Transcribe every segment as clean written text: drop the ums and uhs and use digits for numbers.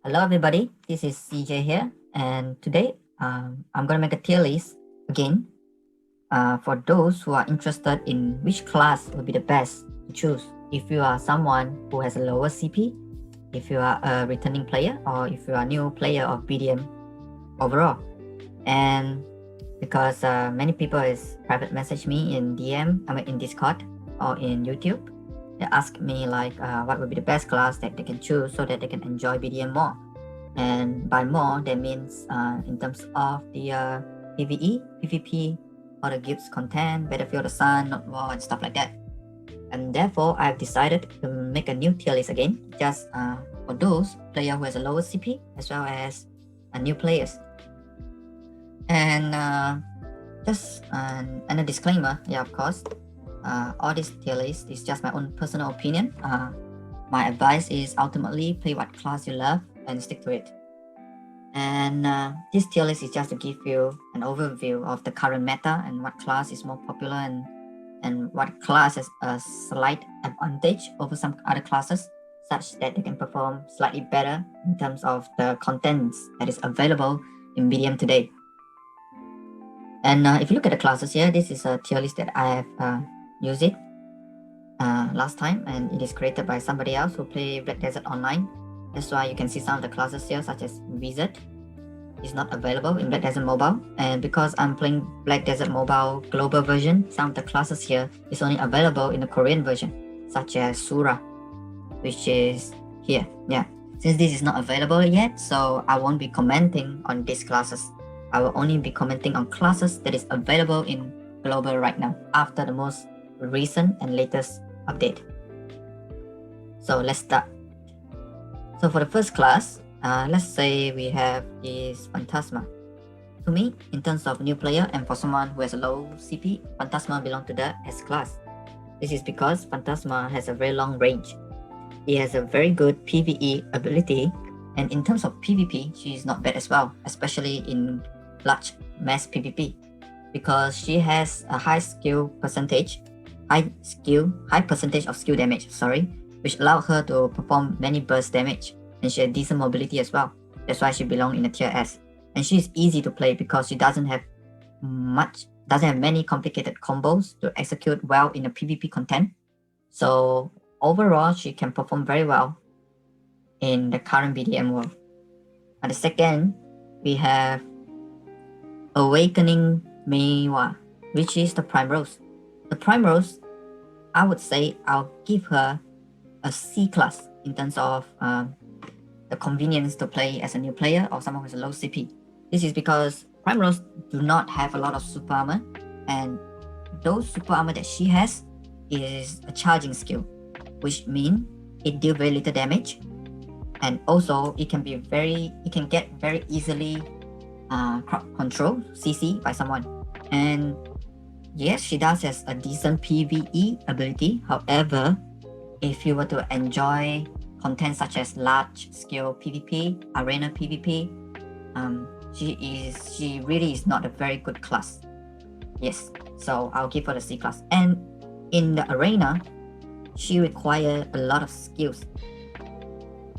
Hello everybody, this is CJ here, and today I'm gonna make a tier list again for those who are interested in which class will be the best to choose. If you are someone who has a lower CP, if you are a returning player, or if you are a new player of BDM overall. And because many people is private message me in in Discord or in YouTube, they ask me like what would be the best class that they can choose so that they can enjoy BDM more. And by more, that means in terms of the PvE, PvP, or the guild's content, Battlefield of the Sun, not war, and stuff like that. And therefore, I've decided to make a new tier list again, just for those players who has a lower CP, as well as new players. And and a disclaimer, yeah, of course, all this tier list is just my own personal opinion. My advice is ultimately play what class you love and stick to it. And this tier list is just to give you an overview of the current meta and what class is more popular and what class has a slight advantage over some other classes, such that they can perform slightly better in terms of the contents that is available in BDM today. And if you look at the classes here, this is a tier list that I have used it last time, and it is created by somebody else who play Black Desert Online. That's why you can see some of the classes here, such as Wizard is not available in Black Desert Mobile. And because I'm playing Black Desert Mobile global version, some of the classes here is only available in the Korean version, such as Sura, which is here. Yeah, since this is not available yet, so I won't be commenting on these classes. I will only be commenting on classes that is available in global right now, after the most recent and latest update. So let's start. So for the first class, let's say we have this Phantasma. To me, in terms of new player and for someone who has a low CP, Phantasma belongs to the S class. This is because Phantasma has a very long range. He has a very good PvE ability, and in terms of PvP, she is not bad as well, especially in large mass PvP, because she has a high percentage of skill damage, which allowed her to perform many burst damage, and she has decent mobility as well. That's why she belongs in the tier S. And she is easy to play because she doesn't have many complicated combos to execute well in the PvP content. So overall, she can perform very well in the current BDM world. And the second, we have Awakening Meiwa, which is the Primrose. The Primrose, I would say I'll give her a C class in terms of the convenience to play as a new player or someone with a low CP. This is because Primrose do not have a lot of super armor, and those super armor that she has is a charging skill, which means it deals very little damage, and also it can get very easily crowd control CC by someone. And yes, she does has a decent PvE ability. However, if you were to enjoy content such as large scale PvP, arena PvP, she really is not a very good class. Yes, so I'll give her the C class. And in the arena, she requires a lot of skills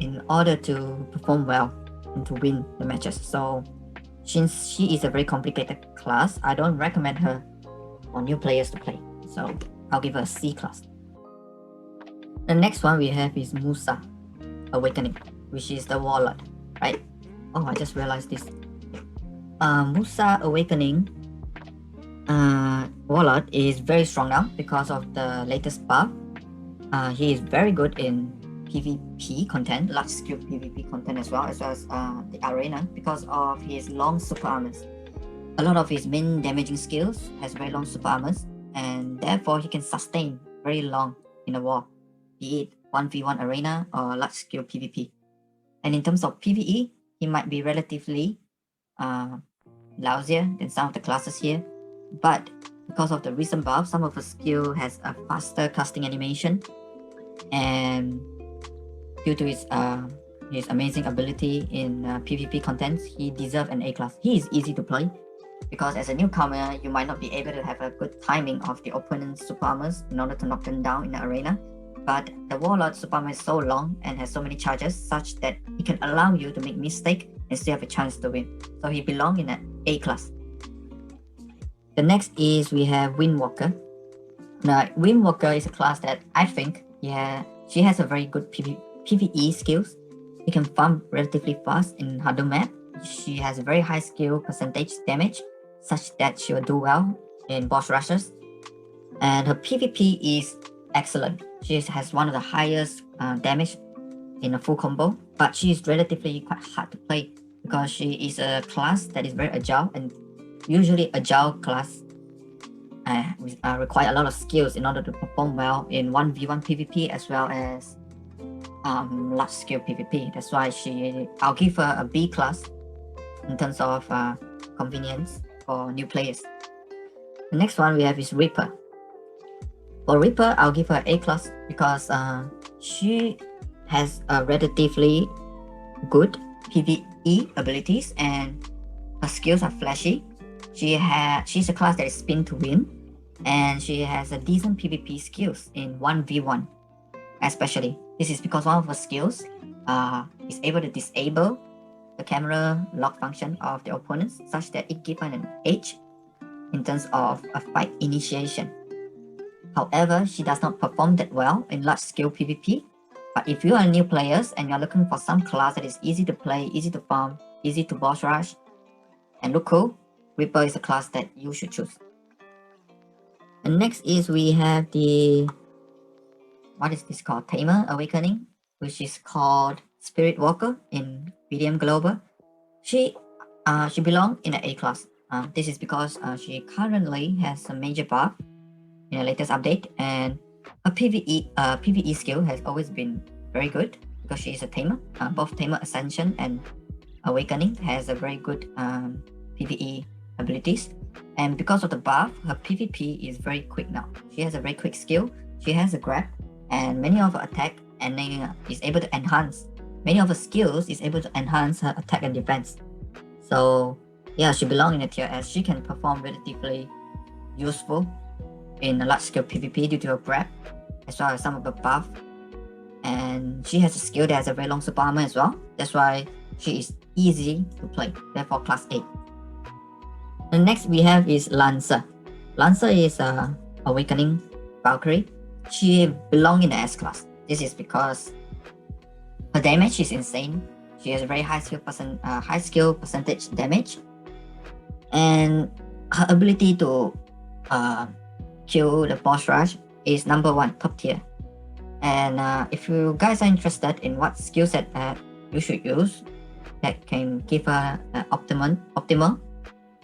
in order to perform well and to win the matches. So since she is a very complicated class, I don't recommend her for new players to play. So I'll give her a C class. The next one we have is Musa Awakening, which is the Warlord, right? Oh, I just realized this. Musa Awakening Warlord is very strong now because of the latest buff. He is very good in PvP content, large scale PvP content as well as the arena, because of his long super armors. A lot of his main damaging skills has very long super armors, and therefore he can sustain very long in a war, be it 1v1 arena or large scale PvP. And in terms of PvE, he might be relatively lousier than some of the classes here, but because of the recent buff, some of his skill has a faster casting animation, and due to his amazing ability in PvP contents, he deserves an A class. He is easy to play because as a newcomer, you might not be able to have a good timing of the opponent's super armors in order to knock them down in the arena. but the Warlord super is so long and has so many charges such that he can allow you to make mistake and still have a chance to win. So he belongs in an A class. The next is we have Windwalker. Now, Windwalker is a class that I think she has a very good PvE skills. She can farm relatively fast in harder map. She has a very high skill percentage damage, such that she will do well in boss rushes. And her PvP is excellent. She has one of the highest damage in a full combo, but she is relatively quite hard to play because she is a class that is very agile, and usually agile class require a lot of skills in order to perform well in 1v1 PvP as well as large scale PvP. That's why I'll give her a B class in terms of convenience for new players. The next one we have is Reaper. For Reaper, I'll give her A class because she has a relatively good PvE abilities and her skills are flashy. She's a class that is spin to win, and she has a decent PvP skills in 1v1 especially. This is because one of her skills is able to disable the camera lock function of the opponents such that it gives her an edge in terms of a fight initiation. However, she does not perform that well in large scale PvP. But if you are new players and you're looking for some class that is easy to play, easy to farm, easy to boss rush, and look cool, Reaper is a class that you should choose. And next is we have the, what is this called? Tamer Awakening, which is called Spiritwalker in BDM Global. She belongs in the A class. This is because she currently has a major buff in the latest update, and her PvE skill has always been very good because she is a Tamer. Both Tamer Ascension and Awakening has a very good PvE abilities, and because of the buff, her PvP is very quick now. She has a very quick skill. She has a grab, and many of her attack and is able to enhance. Many of her skills is able to enhance her attack and defense. So yeah, she belongs in a tier S. She can perform relatively useful in a large scale PvP due to her grab, as well as some of her buff. And she has a skill that has a very long super armor as well. That's why she is easy to play, therefore class A. The next we have is Lancer. Lancer is a Awakening Valkyrie. She belongs in the S class. This is because her damage is insane. She has a very high skill percentage damage, and her ability to kill the boss rush is #1, top tier. And if you guys are interested in what skill set that you should use that can give her optimal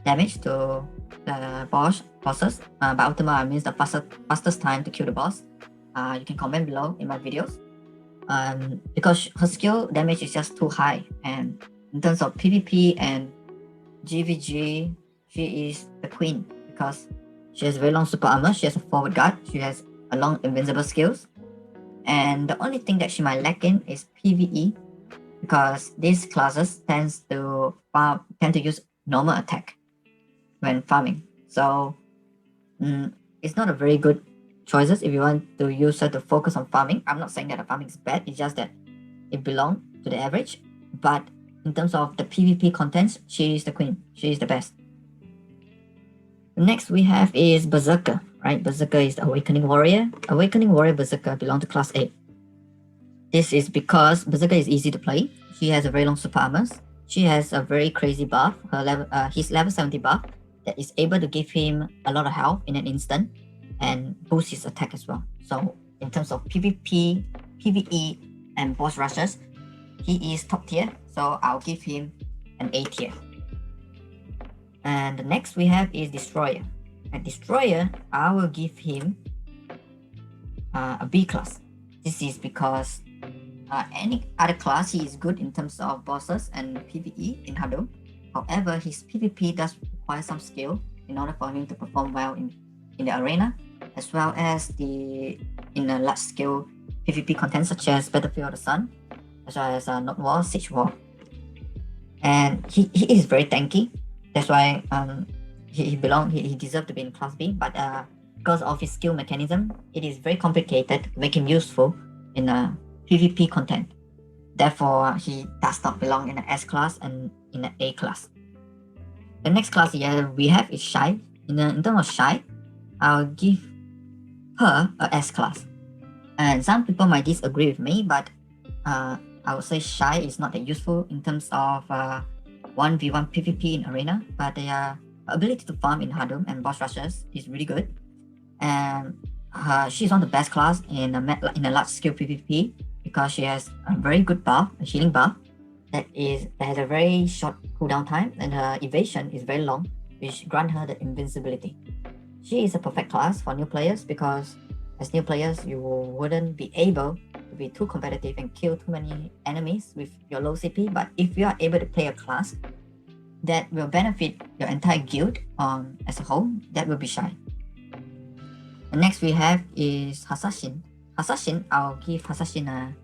damage to the bosses, by optimal I mean the fastest time to kill the boss, you can comment below in my videos. Because her skill damage is just too high, and in terms of PvP and GVG, she is the queen because she has very long super armor, she has a forward guard, she has a long invincible skills, and the only thing that she might lack in is PvE because these classes tend to use normal attack when farming. So it's not a very good choices if you want to use her to focus on farming. I'm not saying that the farming is bad, it's just that it belongs to the average. But in terms of the PvP contents, she is the queen, she is the best. Next we have is Berserker, right? Berserker is the Awakening Warrior. Awakening Warrior Berserker belong to class A. This is because Berserker is easy to play. She has a very long super armors. She has a very crazy buff, his level 70 buff, that is able to give him a lot of health in an instant and boost his attack as well. So in terms of PvP, PvE, and boss rushes, he is top tier. So I'll give him an A tier. And the next we have is Destroyer. At Destroyer, I will give him a B class. This is because any other class he is good in terms of bosses and PvE in Hado. However, his PvP does require some skill in order for him to perform well in the arena, as well as in a large scale PvP content such as Battlefield of the Sun, as well as Node War, Siege War. And he is very tanky. That's why he deserves to be in class B. But Because of his skill mechanism, it is very complicated to make him useful in a PvP content. Therefore, he does not belong in the S class and in the A class. The next class we have is Shai. In terms of Shai, I'll give her a S class. And some people might disagree with me, but I would say Shai is not that useful in terms of 1v1 PvP in arena, but their ability to farm in Hadum and boss rushes is really good. And she's one of the best class in a large scale PvP because she has a very good buff, a healing buff that has a very short cooldown time, and her evasion is very long, which grant her the invincibility. She is a perfect class for new players because as new players you wouldn't be able to be too competitive and kill too many enemies with your low CP, but if you are able to play a class that will benefit your entire guild as a whole, that will be Shai. The next we have is Hashashin. Hashashin, I'll give Hashashin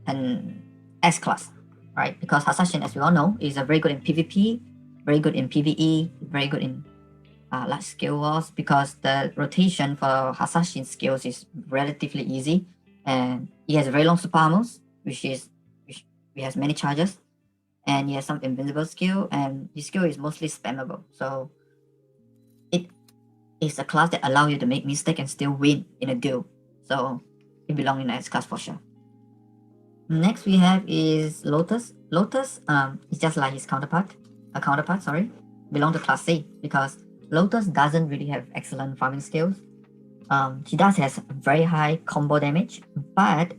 an S class, right? Because Hashashin, as we all know, is very good in PvP, very good in PvE, very good in large scale wars, because the rotation for Hashashin skills is relatively easy, and he has a very long super armors, which has many charges, and he has some invincible skill, and his skill is mostly spammable. So it is a class that allows you to make mistakes and still win in a duel. So it belongs in the S class for sure. Next we have is Lotus. Lotus is just like his counterpart, belong to class C because Lotus doesn't really have excellent farming skills. She does has very high combo damage, but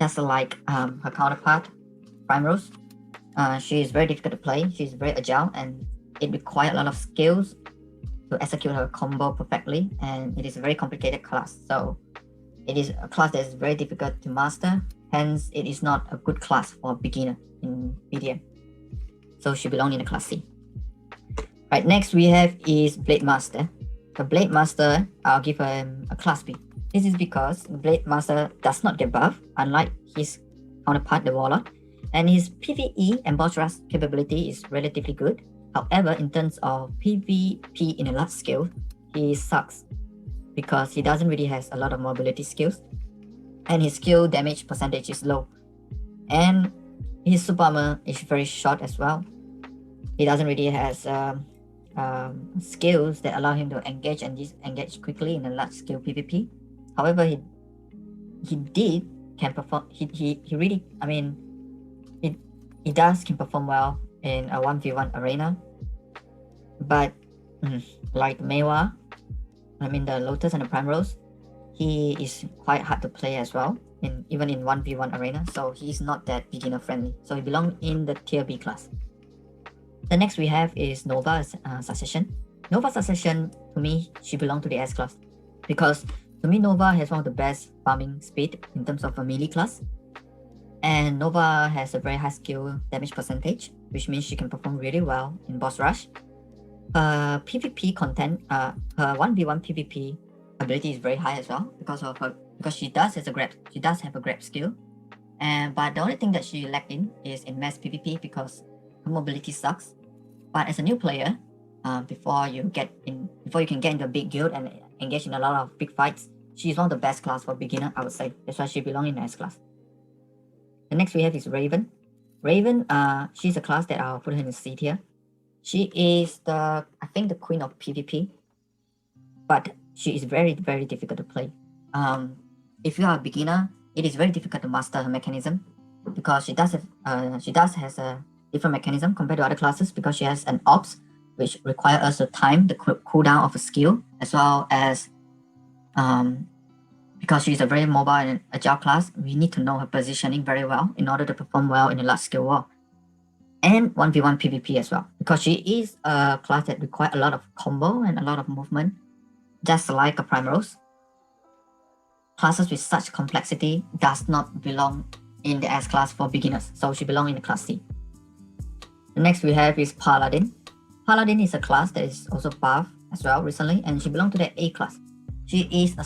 just like her counterpart, Primrose, she is very difficult to play. She's very agile, and it requires a lot of skills to execute her combo perfectly, and it is a very complicated class. So it is a class that is very difficult to master. Hence, it is not a good class for a beginner in BDM. So she belongs in the class C. Right, next we have is Blademaster. The Blademaster, I'll give him a class B. This is because Blademaster does not get buff, unlike his counterpart, the Warlord, and his PvE and boss rush capability is relatively good. However, in terms of PvP in a large scale, he sucks because he doesn't really have a lot of mobility skills, and his skill damage percentage is low, and his super armor is very short as well. He doesn't really have skills that allow him to engage and disengage quickly in a large scale PvP. However, he can perform. He really, I mean, he can perform well in a 1v1 arena, but like Maywa, the Lotus and the Primrose, he is quite hard to play as well, even in 1v1 arena, so he's not that beginner friendly. So he belongs in the tier B class. The next we have is Nova's Succession. Nova Succession, to me, she belongs to the S class because to me Nova has one of the best farming speed in terms of a melee class, and Nova has a very high skill damage percentage, which means she can perform really well in boss rush. Her PvP content, her 1v1 PvP ability is very high as well because she does have a grab skill, but the only thing that she lacked is in mass PvP because her mobility sucks. But as a new player, before you can get into a big guild and engage in a lot of big fights, she's one of the best class for beginner, I would say. That's why she belongs in the S class. The next we have is Raven. Raven, she's a class that I'll put her in the C tier. She is the queen of PvP, but she is very, very difficult to play. If you are a beginner, it is very difficult to master her mechanism because she does has a different mechanism compared to other classes because she has an ops which require us to time the cooldown of a skill, as well as because she's a very mobile and agile class, we need to know her positioning very well in order to perform well in a large scale war. And 1v1 PvP as well, because she is a class that requires a lot of combo and a lot of movement, just like a Primrose. Classes with such complexity does not belong in the S class for beginners, so she belongs in the class C. The next we have is Paladin. Paladin is a class that is also buffed as well recently, and she belongs to the A class. She is a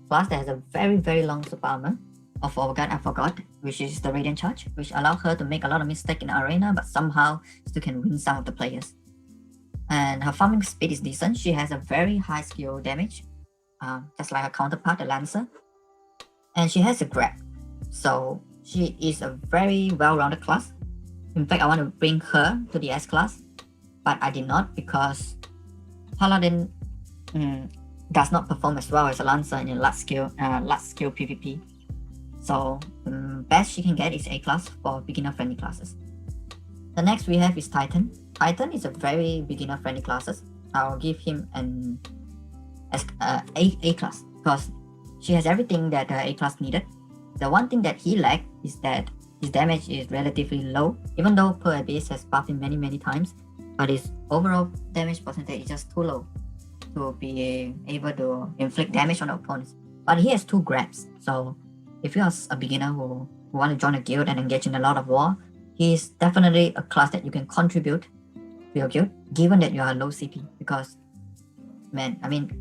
class that has a very, very long super armor. I forgot, which is the Radiant Charge, which allows her to make a lot of mistakes in the arena, but somehow still can win some of the players. and her farming speed is decent. She has a very high skill damage, just like her counterpart, the Lancer, and she has a grab, so she is a very well-rounded class. In fact, I want to bring her to the S class, but I did not because Paladin does not perform as well as a Lancer in a large scale PvP. So best she can get is A class for beginner-friendly classes. The next we have is Titan. Titan is a very beginner-friendly classes. I'll give him an A class because she has everything that A class needed. The one thing that he lacked is that his damage is relatively low, even though Per Abyss has buffed him many times, but his overall damage percentage is just too low to be able to inflict damage on the opponents. But he has 2 grabs, so if you are a beginner who want to join a guild and engage in a lot of war, he is definitely a class that you can contribute to your guild, given that you are low CP, because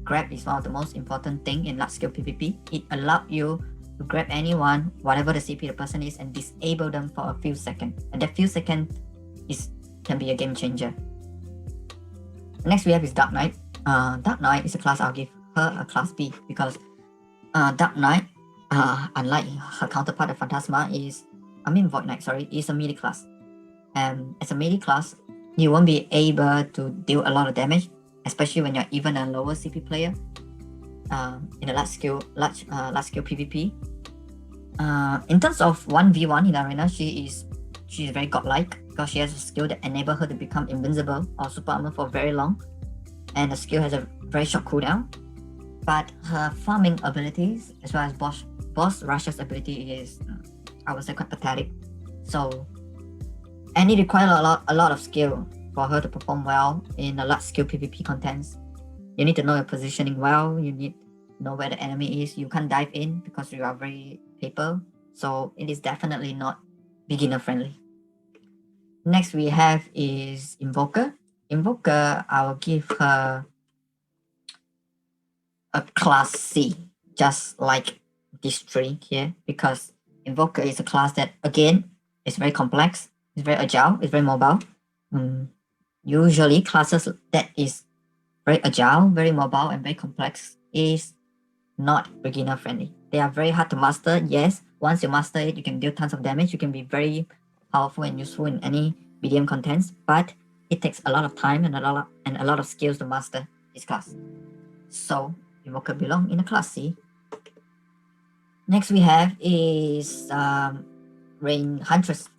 grab is one of the most important thing in large scale PvP. It allows you to grab anyone, whatever the CP the person is, and disable them for a few seconds. And that few seconds can be a game changer. Next we have is Dark Knight. Dark Knight is a class I'll give her a class B because Dark Knight, unlike her counterpart the Phantasma, Void Knight, is a melee class. And as a melee class, you won't be able to deal a lot of damage, especially when you're even a lower CP player in a large scale PvP. In terms of 1v1 in arena, she is very godlike because she has a skill that enables her to become invincible or super armor for very long, and the skill has a very short cooldown. But her farming abilities as well as boss rushes ability is, I would say, quite pathetic. So, and it requires a lot of skill for her to perform well in a large scale PvP contents. You need to know your positioning well. You need to know where the enemy is. You can't dive in because you are very paper. So it is definitely not beginner friendly. Next we have is Invoker. Invoker, I will give her a class C, just like this tree here, because Invoker is a class that, again, is very complex, it's very agile, it's very mobile. Usually classes that is very agile, very mobile, and very complex is not beginner friendly. They are very hard to master. Yes, once you master it, you can deal tons of damage. You can be very powerful and useful in any BDM contents, but it takes a lot of time and a lot of skills to master this class. So Invoker belong in a class C. Next we have is Huntress.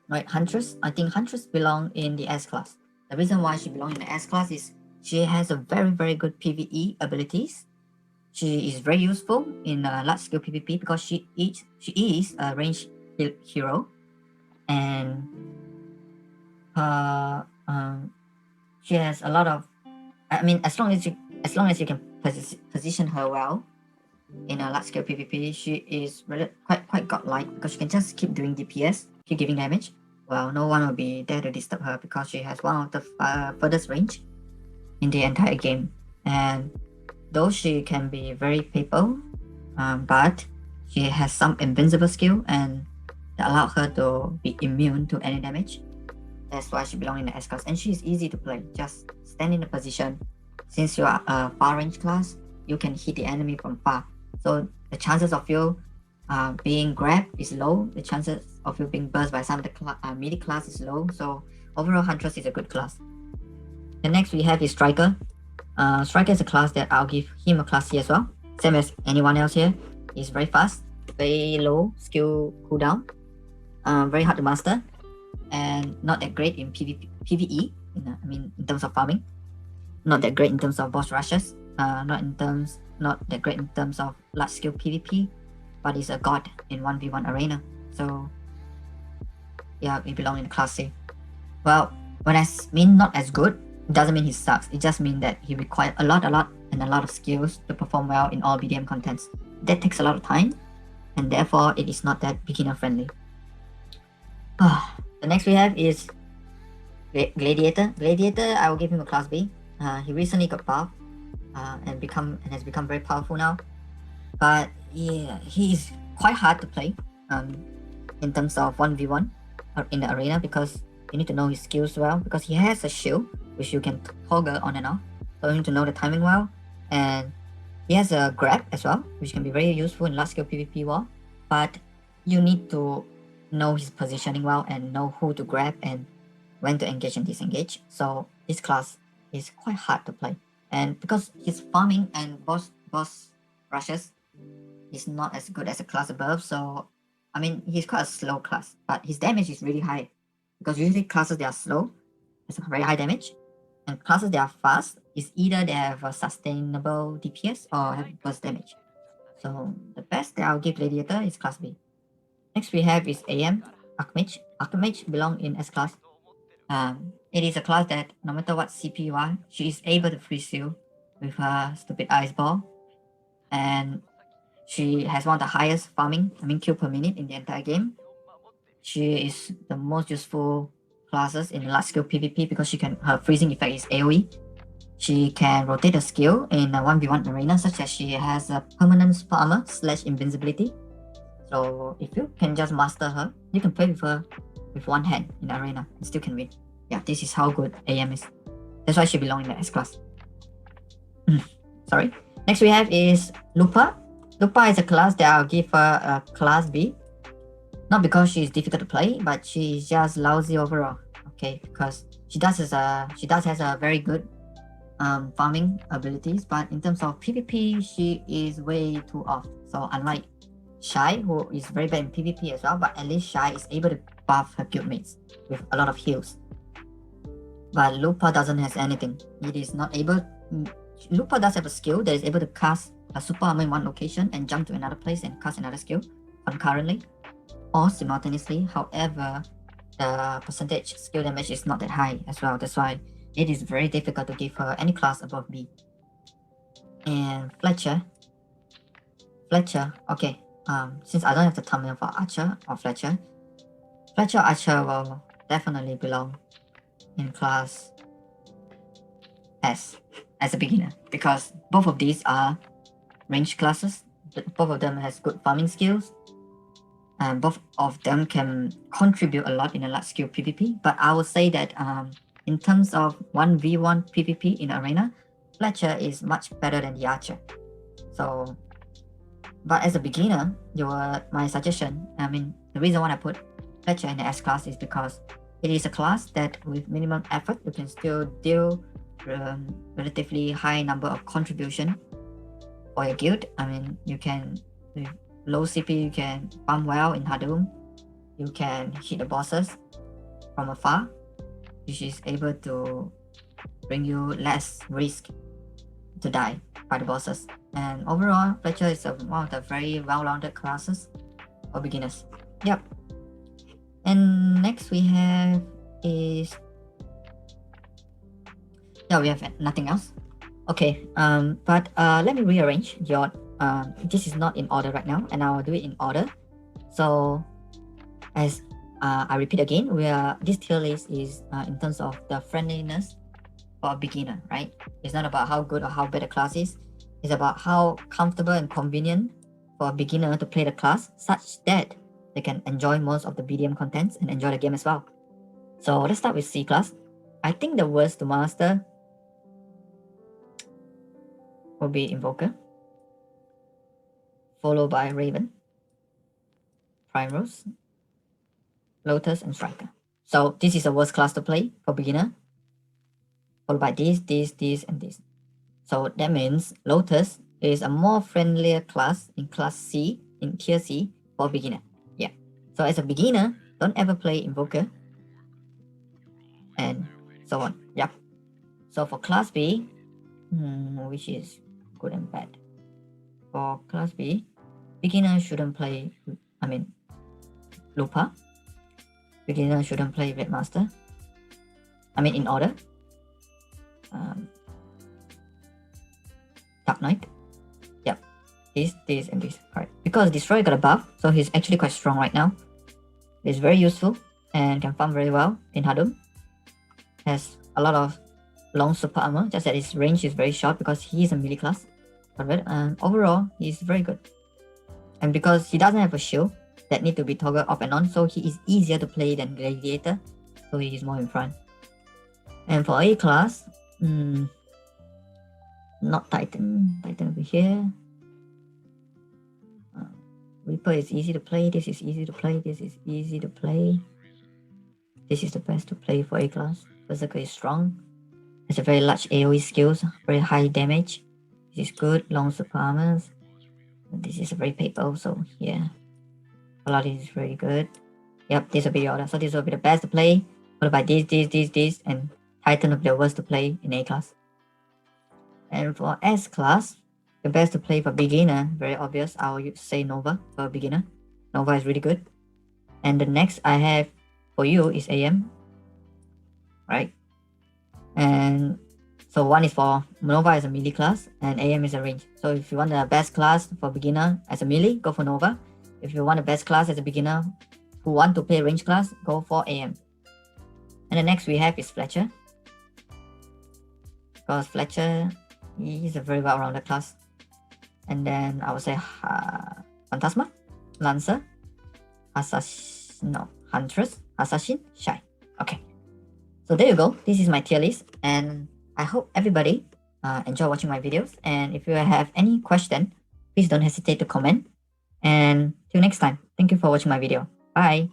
Right, Huntress. I think Huntress belong in the S class. The reason why she belongs in the S class is she has a very good PvE abilities. She is very useful in large scale PvP because she is a ranged hero, and she has a lot of. As long as you can position her well in a large scale PvP, she is really quite godlike because she can just keep doing DPS, keep giving damage. Well, no one will be there to disturb her because she has one of the furthest range in the entire game. And though she can be very paper, but she has some invincible skill and that allow her to be immune to any damage. That's why she belongs in the S class, and she is easy to play. Just stand in the position. Since you are a far range class, you can hit the enemy from far. So the chances of you being grabbed is low. The chances of you being burst by some of the melee class is low. So overall, Huntress is a good class. The next we have is Striker. Striker is a class that I'll give him a class C as well. Same as anyone else here. He's very fast, very low skill cooldown, very hard to master, and not that great in PvE. In terms of farming, not that great in terms of boss rushes. Not that great in terms of large scale PvP, but he's a god in 1v1 arena. So yeah, he belongs in class C. Well, when I mean not as good, it doesn't mean he sucks. It just means that he requires a lot of skills to perform well in all BDM contents. That takes a lot of time, and therefore it is not that beginner friendly. The next we have is Gladiator. Gladiator, I will give him a class B. He recently got buffed and has become very powerful now. But yeah, he is quite hard to play in terms of 1v1 in the arena because you need to know his skills well, because he has a shield which you can toggle on and off. So you need to know the timing well. And he has a grab as well, which can be very useful in large scale PvP war. But you need to know his positioning well and know who to grab and when to engage and disengage. So this class is quite hard to play. And because his farming and boss rushes is not as good as a class above, so I mean he's quite a slow class, but his damage is really high. Because usually classes that are slow has a very high damage, and classes that are fast is either they have a sustainable DPS or have burst damage. So the best that I'll give Gladiator is class B. Next we have is AM, Archmage. Archmage belong in S class. It is a class that no matter what CP you are, she is able to freeze you with her stupid ice ball. And she has one of the highest farming, kill per minute in the entire game. She is the most useful classes in large scale PvP because her freezing effect is AoE. She can rotate a skill in a 1v1 arena, such as she has a permanent super armor / invincibility. So if you can just master her, you can play with her with one hand in the arena and still can win. Yeah, this is how good AM is. That's why she belongs in the S class. Sorry. Next we have is Lupa. Lupa is a class that I'll give her a class B. Not because she is difficult to play, but she is just lousy overall. Okay, because she does has a very good farming abilities, but in terms of PvP, she is way too off. So unlike Shai, who is very bad in PvP as well, but at least Shai is able to buff her guildmates with a lot of heals. But Lupa doesn't have anything. It is not able. Lupa does have a skill that is able to cast a super armor in one location and jump to another place and cast another skill concurrently or simultaneously. However, the percentage skill damage is not that high as well. That's why it is very difficult to give her any class above B. And Fletcher, okay. Since I don't have the thumbnail for Archer or Fletcher Archer will definitely belong in class S as a beginner, because both of these are ranged classes. Both of them has good farming skills, and both of them can contribute a lot in a large scale PvP. But I would say that in terms of 1v1 PvP in arena, Fletcher is much better than the Archer. So, but as a beginner, my suggestion, the reason why I put Fletcher in the S class is because it is a class that with minimum effort, you can still deal relatively high number of contribution for your guild. You can, with low CP, you can farm well in Hadum. You can hit the bosses from afar, which is able to bring you less risk to die by the bosses. And overall, Fletcher is one of the very well-rounded classes for beginners. Yep. And next we have is... yeah, we have nothing else. Okay, but let me rearrange your... this is not in order right now, and I'll do it in order. So, as I repeat again, this tier list is in terms of the friendliness for a beginner, right? It's not about how good or how bad the class is. It's about how comfortable and convenient for a beginner to play the class, such that they can enjoy most of the BDM contents and enjoy the game as well. So let's start with C class. I think the worst to master will be Invoker, followed by Raven, Primrose, Lotus, and Striker. So this is the worst class to play for beginner, followed by this, and this. So that means Lotus is a more friendlier class in class C, in tier C, for beginner. Yeah. So as a beginner, don't ever play Invoker, and so on. Yep. So for class B, which is good and bad. For class B, beginner shouldn't play, Lupa. Beginner shouldn't play Blademaster. In order. Dark Knight. Yep. This, and this. Alright. Because Destroyer got a buff, so he's actually quite strong right now. He's very useful and can farm very well in Hadum. Has a lot of long super armor, just that his range is very short because he is a melee class. But overall, he's very good. And because he doesn't have a shield that need to be toggled off and on, so he is easier to play than Gladiator, so he is more in front. And for A class, not Titan. Titan over here. Reaper is easy to play. This is easy to play. This is easy to play. This is the best to play for A class. Berserker is strong. Has a very large AoE skills, very high damage. This is good. Long super armors. This is a very paper also. Yeah. Paladin is very good. Yep, this will be the order. So this will be the best to play. Followed by this, and Titan will be the worst to play in A class. And for S class, the best to play for beginner, very obvious. I will say Nova for a beginner. Nova is really good. And the next I have for you is AM. Right? And so one is for Nova as a melee class and AM is a range. So if you want the best class for beginner as a melee, go for Nova. If you want the best class as a beginner who want to play range class, go for AM. And the next we have is Fletcher. Because Fletcher, he is a very well-rounded class. And then I would say Phantasma, Lancer, Huntress, Hashashin, Shai. Okay. So there you go. This is my tier list. And I hope everybody enjoy watching my videos. And if you have any question, please don't hesitate to comment. And till next time, thank you for watching my video. Bye.